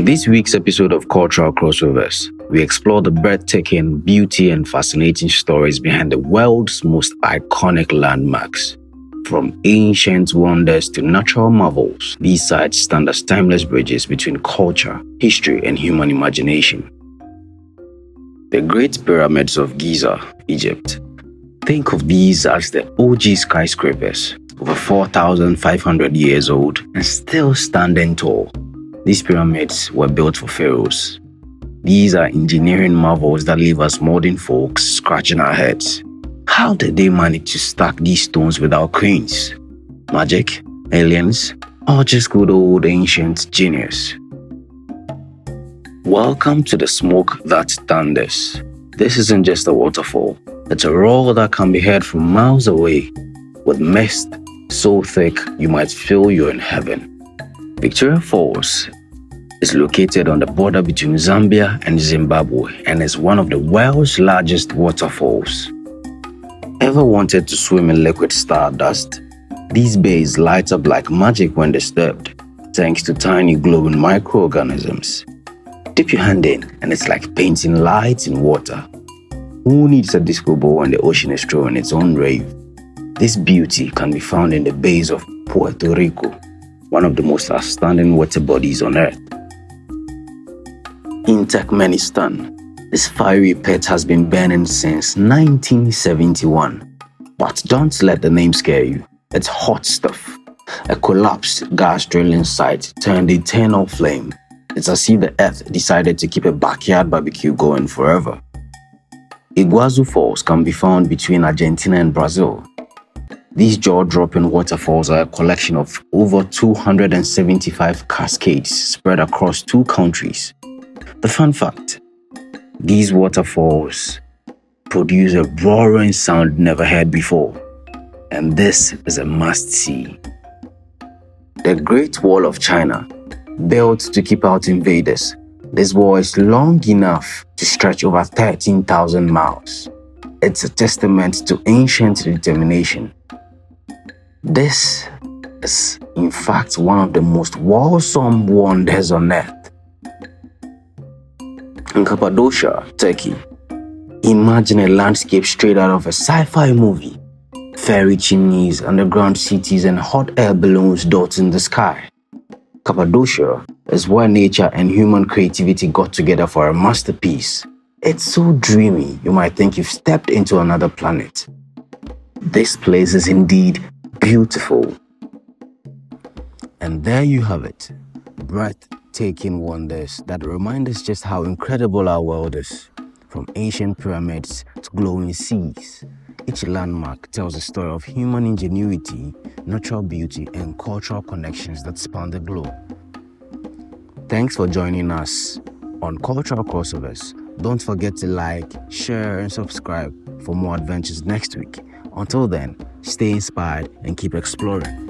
this week's episode of Cultural Crossovers, we explore the breathtaking beauty and fascinating stories behind the world's most iconic landmarks. From ancient wonders to natural marvels, these sites stand as timeless bridges between culture, history, and human imagination. The Great Pyramids of Giza, Egypt. Think of these as the OG skyscrapers, over 4,500 years old and still standing tall. These pyramids were built for pharaohs. These are engineering marvels that leave us modern folks scratching our heads. How did they manage to stack these stones without cranes? Magic? Aliens? Or just good old ancient genius? Welcome to the smoke that thunders. This isn't just a waterfall. It's a roar that can be heard from miles away, with mist so thick you might feel you're in heaven. Victoria Falls is located on the border between Zambia and Zimbabwe and is one of the world's largest waterfalls. Ever wanted to swim in liquid stardust? These bays light up like magic when disturbed, thanks to tiny glowing microorganisms. Dip your hand in and it's like painting light in water. Who needs a disco ball when the ocean is throwing its own rave? This beauty can be found in the bays of Puerto Rico, one of the most outstanding water bodies on earth. In Turkmenistan, this fiery pit has been burning since 1971. But don't let the name scare you. It's hot stuff. A collapsed gas drilling site turned eternal flame. It's as if the earth decided to keep a backyard barbecue going forever. Iguazu Falls can be found between Argentina and Brazil. These jaw-dropping waterfalls are a collection of over 275 cascades spread across two countries. The fun fact: these waterfalls produce a roaring sound never heard before, and this is a must-see. The Great Wall of China, built to keep out invaders. This wall is long enough to stretch over 13,000 miles. It's a testament to ancient determination. This is, in fact, one of the most awesome wonders on earth. In Cappadocia, Turkey, imagine a landscape straight out of a sci-fi movie. Fairy chimneys, underground cities, and hot air balloons dotting the sky. Cappadocia is where nature and human creativity got together for a masterpiece. It's so dreamy, you might think you've stepped into another planet. This place is indeed beautiful. And there you have it. Breathtaking wonders that remind us just how incredible our world is. From ancient pyramids to glowing seas, each landmark tells a story of human ingenuity, natural beauty, and cultural connections that span the globe. Thanks for joining us on Cultural Crossovers. Don't forget to like, share, and subscribe for more adventures next week. Until then, stay inspired and keep exploring.